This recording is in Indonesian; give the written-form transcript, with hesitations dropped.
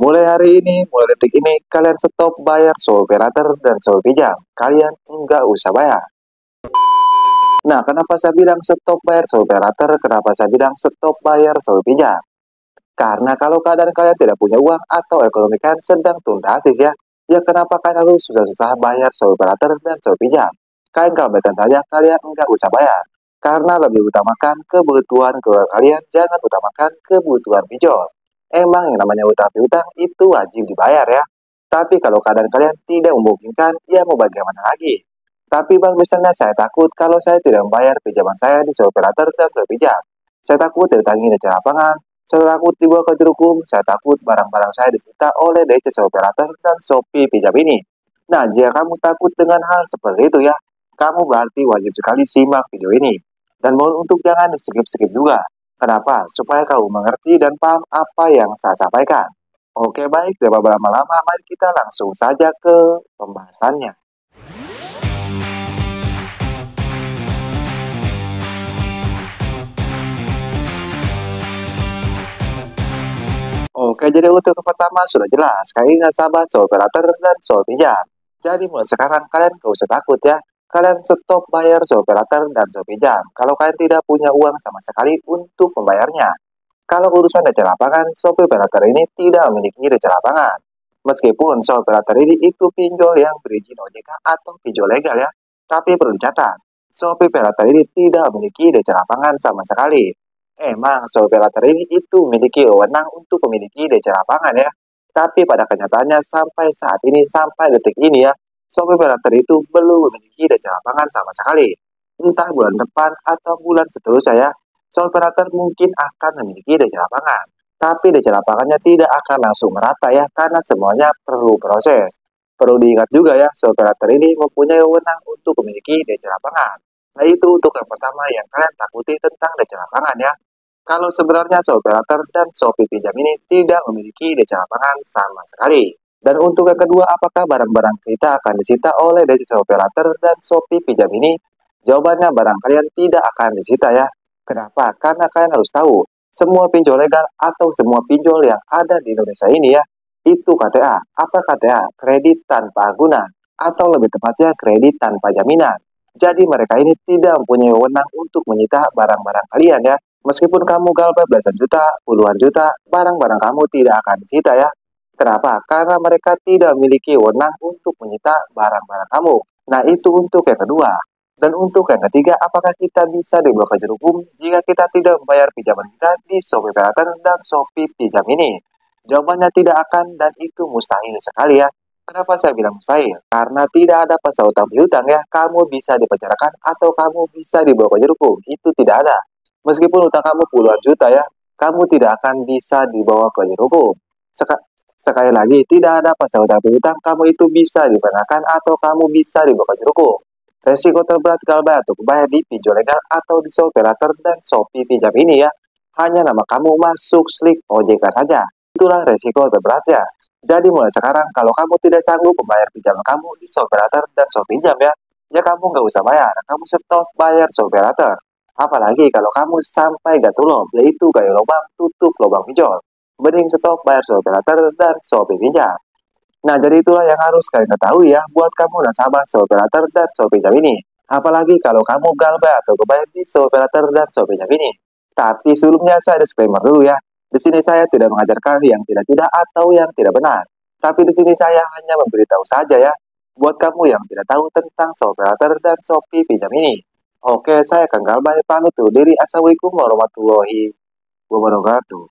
Mulai hari ini, mulai detik ini, kalian stop bayar sewa operator dan sewa pinjam. Kalian nggak usah bayar. Nah, kenapa saya bilang stop bayar sewa operator? Kenapa saya bilang stop bayar sewa pinjam? Karena kalau keadaan kalian tidak punya uang atau ekonomi kalian sedang turun drastis ya, ya kenapa kalian harus susah-susah bayar sewa operator dan sewa pinjam? Kalian kalau baikan saja, kalian nggak usah bayar. Karena lebih utamakan kebutuhan keluarga kalian, jangan utamakan kebutuhan pinjol. Emang yang namanya utang piutang itu wajib dibayar ya. Tapi kalau keadaan kalian tidak memungkinkan, ya mau bagaimana lagi? Tapi bang, misalnya saya takut kalau saya tidak membayar pinjaman saya di sewa operator dan sewa pinjam. Saya takut ditagih DC lapangan, saya takut dibawa ke juru hukum, saya takut barang-barang saya disita oleh DC sewa operator dan Shopee pinjam ini. Nah, jika kamu takut dengan hal seperti itu ya, kamu berarti wajib sekali simak video ini. Dan mohon untuk jangan di-skip-skip juga. Kenapa? Supaya kamu mengerti dan paham apa yang saya sampaikan. Oke baik, tanpa berlama-lama, mari kita langsung saja ke pembahasannya. Oke, jadi untuk yang pertama sudah jelas. Kalian nasabah, sewa operator, dan sewa pinjam. Jadi mulai sekarang kalian gak usah takut ya. Kalian stop bayar sewa operator dan sewa pinjam. Kalau kalian tidak punya uang sama sekali untuk membayarnya. Kalau urusan DC lapangan, Shopee operator ini tidak memiliki DC lapangan. Meskipun sewa operator ini itu pinjol yang berizin OJK atau pinjol legal ya. Tapi perlu dicatat, Shopee operator ini tidak memiliki DC lapangan sama sekali. Emang sewa operator ini itu memiliki wewenang untuk memiliki DC lapangan ya. Tapi pada kenyataannya sampai saat ini, sampai detik ini ya, Shopee operator itu belum memiliki DC lapangan sama sekali. Entah bulan depan atau bulan seterusnya ya, Shopee operator mungkin akan memiliki DC lapangan. Tapi DC lapangannya tidak akan langsung merata ya, karena semuanya perlu proses. Perlu diingat juga ya, Shopee operator ini mempunyai wewenang untuk memiliki DC lapangan. Nah itu untuk yang pertama yang kalian takuti tentang DC lapangan ya. Kalau sebenarnya sewa operator dan Shopee pinjam ini tidak memiliki DC lapangan sama sekali. Dan untuk yang kedua, apakah barang-barang kita akan disita oleh DC sewa operator dan Shopee pinjam ini? Jawabannya barang kalian tidak akan disita ya. Kenapa? Karena kalian harus tahu, semua pinjol legal atau semua pinjol yang ada di Indonesia ini ya, itu KTA. Apa KTA? Kredit tanpa agunan. Atau lebih tepatnya kredit tanpa jaminan. Jadi mereka ini tidak mempunyai wewenang untuk menyita barang-barang kalian ya. Meskipun kamu galbah belasan juta, puluhan juta, barang-barang kamu tidak akan disita ya. Kenapa? Karena mereka tidak memiliki wewenang untuk menyita barang-barang kamu. Nah, itu untuk yang kedua. Dan untuk yang ketiga, apakah kita bisa dibawa ke juru hukum jika kita tidak membayar pinjaman kita di Shopee operator dan Shopee pinjam ini? Jawabannya tidak akan dan itu mustahil sekali ya. Kenapa saya bilang mustahil? Karena tidak ada pasal utang piutang ya. Kamu bisa dipenjarakan atau kamu bisa dibawa ke juru hukum. Itu tidak ada. Meskipun utang kamu puluhan juta ya, kamu tidak akan bisa dibawa ke juru hukum. Sekali lagi, tidak ada pasal utang piutang, kamu itu bisa dikenakan atau kamu bisa dibawa ke juru hukum. Resiko terberat galbah untuk bayar di pinjol legal atau di Shopee operator dan Shopee pinjam ini ya, hanya nama kamu masuk slip OJK saja. Itulah resiko terberatnya. Jadi mulai sekarang, kalau kamu tidak sanggup membayar pinjaman kamu di Shopee operator dan Shopee pinjam ya kamu nggak usah bayar, kamu stop bayar Shopee operator. Apalagi kalau kamu sampai gatulom, yaitu gaya lubang tutup lubang pinjol. Mending stop bayar sewa operator dan Shopee pinjam. Nah, jadi itulah yang harus kalian ketahui ya, buat kamu nasabah sewa operator dan Shopee pinjam ini. Apalagi kalau kamu galbah atau kebayar di sewa operator dan Shopee pinjam ini. Tapi sebelumnya saya disclaimer dulu ya. Di sini saya tidak mengajarkan yang tidak-tidak atau yang tidak benar. Tapi di sini saya hanya memberitahu saja ya, buat kamu yang tidak tahu tentang sewa operator dan Shopee pinjam ini. Oke, saya Kang Galbay pamit undur diri. Assalamualaikum warahmatullahi wabarakatuh.